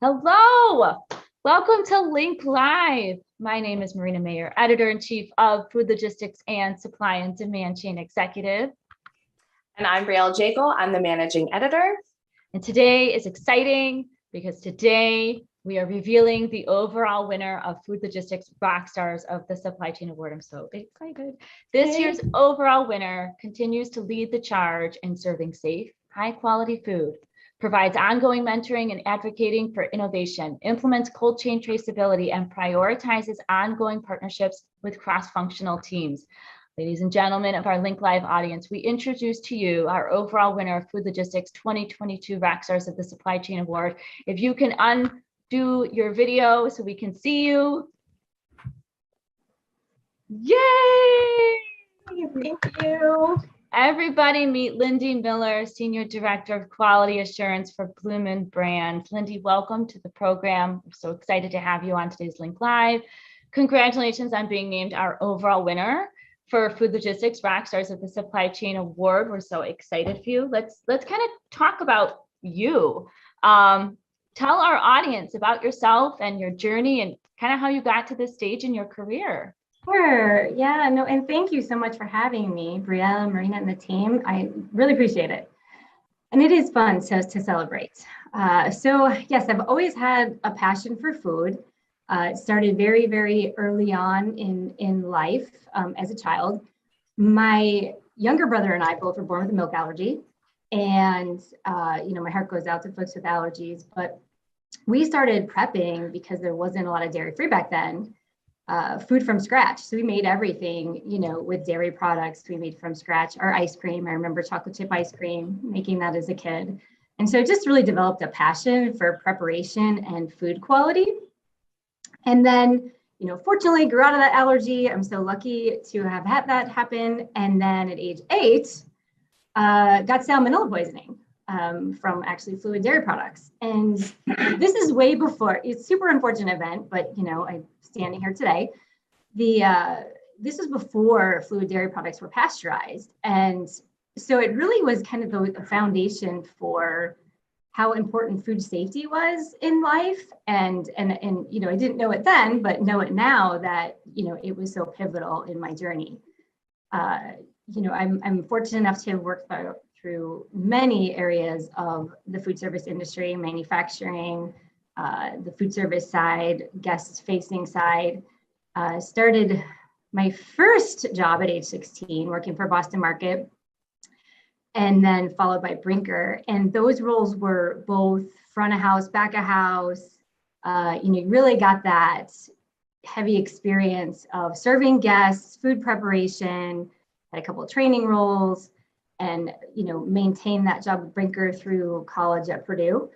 Hello, welcome to Link Live. My name is Marina Mayer, Editor-in-Chief of Food Logistics and Supply and Demand Chain Executive. And I'm Brielle Jagle, I'm the Managing Editor. And today is exciting because today we are revealing the overall winner of Food Logistics Rockstars of the Supply Chain Award. I'm so excited. This year's overall winner continues to lead the charge in serving safe, high-quality food, provides ongoing mentoring and advocating for innovation, implements cold chain traceability, and prioritizes ongoing partnerships with cross-functional teams. Ladies and gentlemen of our Link Live audience, we introduce to you our overall winner of Food Logistics 2022 Rockstars of the Supply Chain Award. If you can undo your video so we can see you. Yay! Thank you. Everybody meet Lindsey Miller, Senior Director of Quality Assurance for Bloomin' Brands. Lindsey, welcome to the program. We're so excited to have you on today's Link Live. Congratulations on being named our overall winner for Food Logistics Rockstars of the Supply Chain Award. We're so excited for you. Let's kind of talk about you. Tell our audience about yourself and your journey and kind of how you got to this stage in your career. Sure. Yeah, no, and thank you so much for having me, Brielle, Marina, and the team. I really appreciate it. And it is fun to celebrate. So yes, I've always had a passion for food. It started very, very early on in life as a child. My younger brother and I both were born with a milk allergy. And, my heart goes out to folks with allergies, but we started prepping because there wasn't a lot of dairy-free back then. Food from scratch. So we made everything, with dairy products. We made from scratch our ice cream. I remember chocolate chip ice cream, making that as a kid. And so it just really developed a passion for preparation and food quality. And then, fortunately grew out of that allergy. I'm so lucky to have had that happen. And then at age 8, got salmonella poisoning from actually fluid dairy products. And this is way before, it's a super unfortunate event, but I'm standing here today. This was before fluid dairy products were pasteurized. And so it really was kind of the foundation for how important food safety was in life. And I didn't know it then, but know it now that, it was so pivotal in my journey. I'm fortunate enough to have worked through many areas of the food service industry, manufacturing, the food service side, guest-facing side. Started my first job at age 16, working for Boston Market, and then followed by Brinker. And those roles were both front of house, back of house. You really got that heavy experience of serving guests, food preparation, had a couple of training roles, and maintained that job with Brinker through college at Purdue,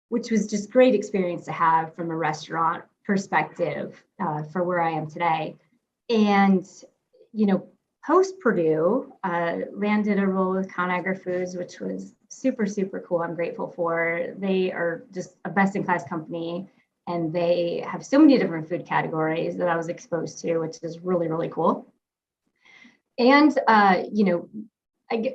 which was just great experience to have from a restaurant perspective for where I am today. And post Purdue, landed a role with ConAgra Foods, which was super, super cool. I'm grateful for. They are just a best-in-class company, and they have so many different food categories that I was exposed to, which is really, really cool. And I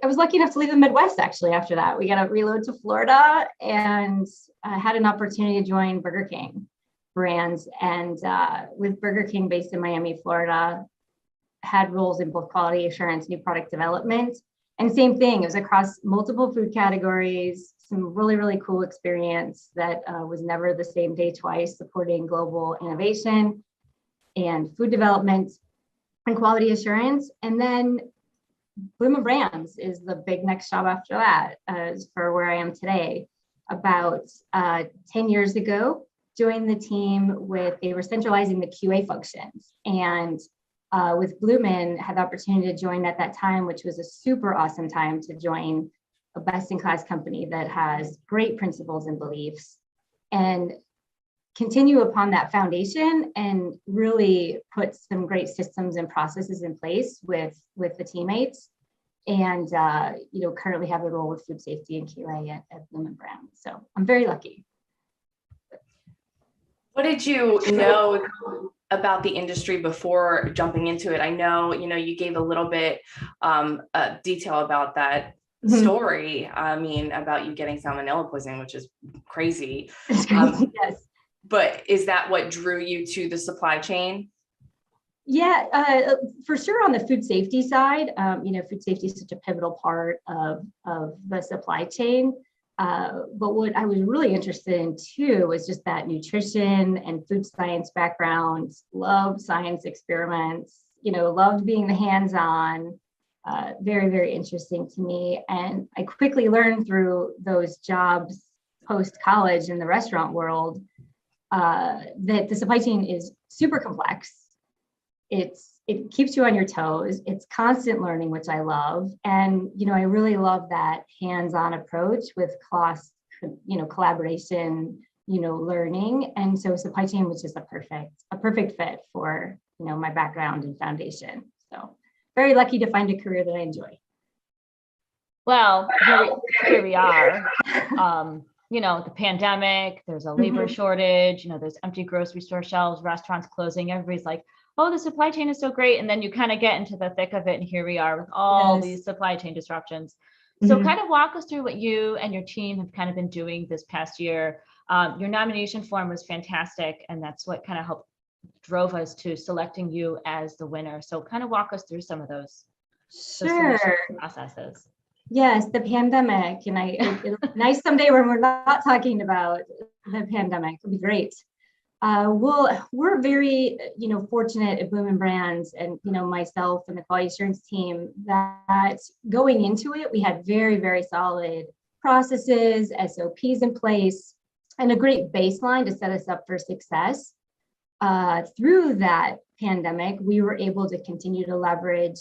was lucky enough to leave the Midwest actually after that. We got to reload to Florida and had an opportunity to join Burger King brands. And with Burger King based in Miami, Florida, had roles in both quality assurance, new product development. And same thing, it was across multiple food categories, some really, really cool experience that was never the same day twice, supporting global innovation and food development and quality assurance. And then Bloomin' Brands is the big next job after that, for where I am today. About 10 years ago, joined the team they were centralizing the QA functions. And with Bloomin', had the opportunity to join at that time, which was a super awesome time to join a best-in-class company that has great principles and beliefs, and continue upon that foundation and really put some great systems and processes in place with the teammates. And currently have a role with food safety and QA at Bloomin' Brands. So I'm very lucky. What did you know about the industry before jumping into it? I know, you gave a little bit detail about that story. I mean, about you getting salmonella poisoning, which is crazy. It's crazy, yes. But is that what drew you to the supply chain? Yeah, for sure on the food safety side, food safety is such a pivotal part of the supply chain. But what I was really interested in too was just that nutrition and food science background, loved science experiments, loved being the hands-on, very, very interesting to me. And I quickly learned through those jobs post-college in the restaurant world that the supply chain is super complex. It keeps you on your toes. It's constant learning, which I love. And, I really love that hands-on approach with cross, collaboration, learning. And so supply chain was just a perfect fit for, my background and foundation. So very lucky to find a career that I enjoy. Well, here we are. The pandemic, there's a labor shortage, there's empty grocery store shelves, restaurants closing. Everybody's like, oh, the supply chain is so great. And then you kind of get into the thick of it. And here we are with all these supply chain disruptions. So kind of walk us through what you and your team have kind of been doing this past year. Your nomination form was fantastic. And that's what kind of drove us to selecting you as the winner. So kind of walk us through some of those processes. Yes, the pandemic. And it'll be nice someday when we're not talking about the pandemic. It'll be great. Well, we're very, fortunate at Bloomin' Brands and, myself and the quality assurance team that going into it, we had very, very solid processes, SOPs in place, and a great baseline to set us up for success. Through that pandemic, we were able to continue to leverage,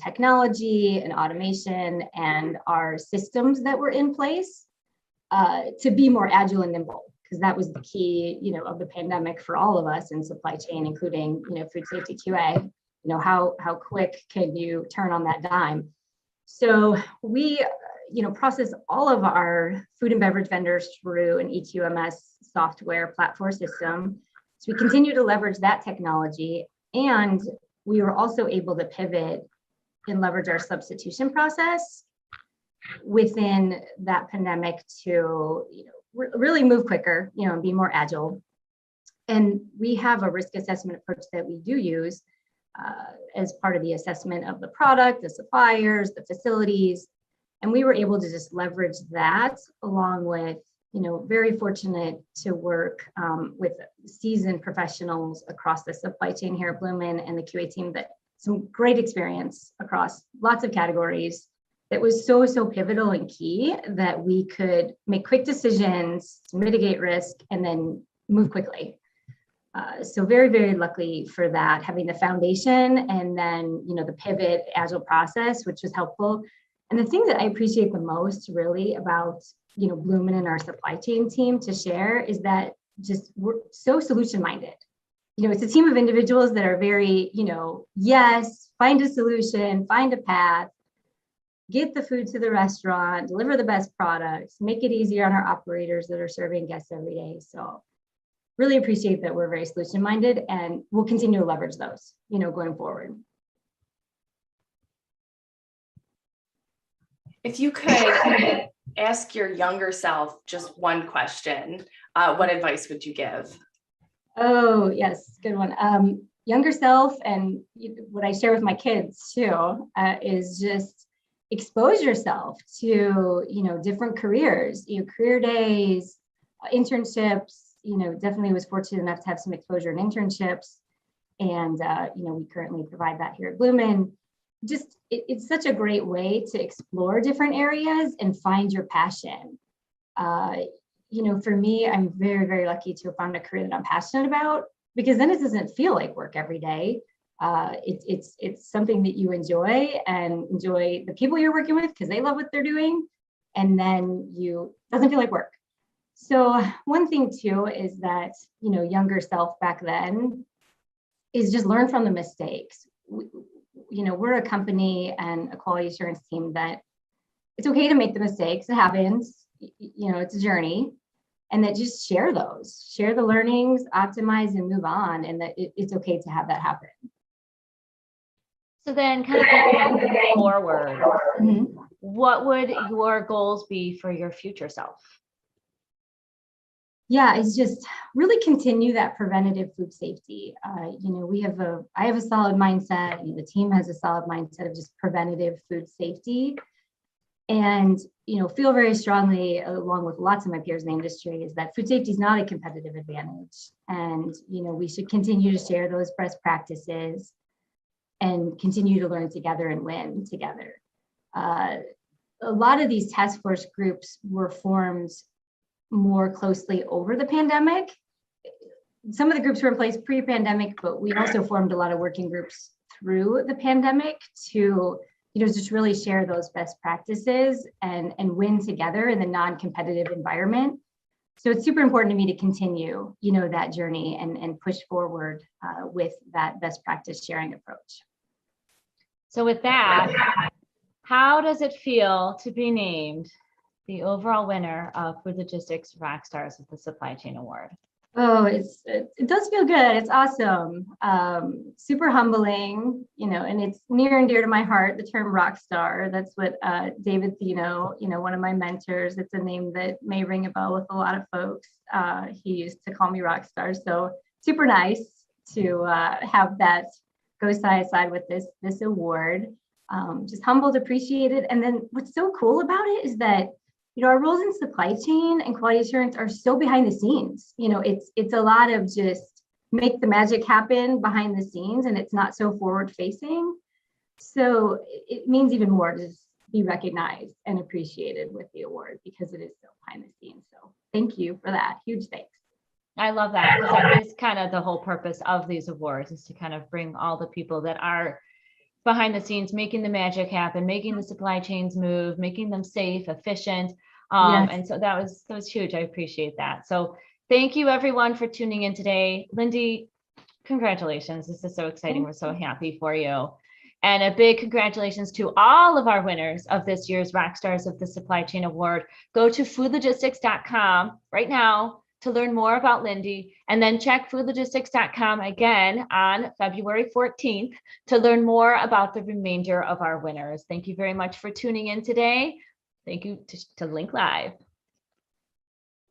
technology and automation and our systems that were in place to be more agile and nimble. Because that was the key, of the pandemic for all of us in supply chain, including, food safety QA. How quick can you turn on that dime? So we, process all of our food and beverage vendors through an EQMS software platform system. So we continue to leverage that technology, and we were also able to pivot and leverage our substitution process within that pandemic to, really move quicker, and be more agile. And we have a risk assessment approach that we do use as part of the assessment of the product, the suppliers, the facilities. And we were able to just leverage that along with, very fortunate to work with seasoned professionals across the supply chain here at Bloomin' and the QA team, that some great experience across lots of categories. That was so pivotal and key that we could make quick decisions, mitigate risk, and then move quickly. So very, very lucky for that, having the foundation and then, the pivot agile process, which was helpful. And the thing that I appreciate the most really about, Bloomin' and our supply chain team to share is that just we're so solution minded. It's a team of individuals that are very, yes, find a solution, find a path, get the food to the restaurant, deliver the best products, make it easier on our operators that are serving guests every day. So really appreciate that we're very solution minded, and we'll continue to leverage those, going forward. If you could ask your younger self just one question, what advice would you give? Oh, yes, good one. Younger self, and what I share with my kids too, is just expose yourself to, different careers, career days, internships, definitely was fortunate enough to have some exposure in internships. And, we currently provide that here at Bloomin'. Just, it's such a great way to explore different areas and find your passion. For me, I'm very, very lucky to have found a career that I'm passionate about, because then it doesn't feel like work every day. It's something that you enjoy, and enjoy the people you're working with because they love what they're doing, and then doesn't feel like work. So one thing too is that, younger self back then is just learn from the mistakes. We're a company and a quality assurance team that it's okay to make the mistakes. It happens, it's a journey, and that just share the learnings, optimize, and move on. And that it's okay to have that happen. So then kind of going forward, what would your goals be for your future self? Yeah, it's just really continue that preventative food safety. I have a solid mindset. The team has a solid mindset of just preventative food safety, and feel very strongly, along with lots of my peers in the industry, is that food safety is not a competitive advantage, and we should continue to share those best practices and continue to learn together and win together. A lot of these task force groups were formed more closely over the pandemic. Some of the groups were in place pre-pandemic, but we also formed a lot of working groups through the pandemic to just really share those best practices and win together in the non-competitive environment. So it's super important to me to continue that journey and push forward with that best practice sharing approach. So with that, how does it feel to be named the overall winner of Food Logistics Rockstars of the Supply Chain Award? Oh, it does feel good. It's awesome. Super humbling, and it's near and dear to my heart, the term rock star. That's what David Thino, one of my mentors, it's a name that may ring a bell with a lot of folks. He used to call me rock star. So super nice to have that go side by side with this award. Just humbled, appreciated. And then what's so cool about it is that our roles in supply chain and quality assurance are so behind the scenes. It's a lot of just make the magic happen behind the scenes, and it's not so forward facing. So it means even more to just be recognized and appreciated with the award because it is so behind the scenes. So thank you for that. Huge thanks. I love that, because that is kind of the whole purpose of these awards, is to kind of bring all the people that are behind the scenes, making the magic happen, making the supply chains move, making them safe, efficient. Yes. And so that was huge. I appreciate that. So thank you everyone for tuning in today. Lindsey, congratulations. This is so exciting. We're so happy for you. And a big congratulations to all of our winners of this year's Rockstars of the Supply Chain Award. Go to foodlogistics.com right now to learn more about Lindsey, and then check foodlogistics.com again on February 14th to learn more about the remainder of our winners. Thank you very much for tuning in today. Thank you to Link Live.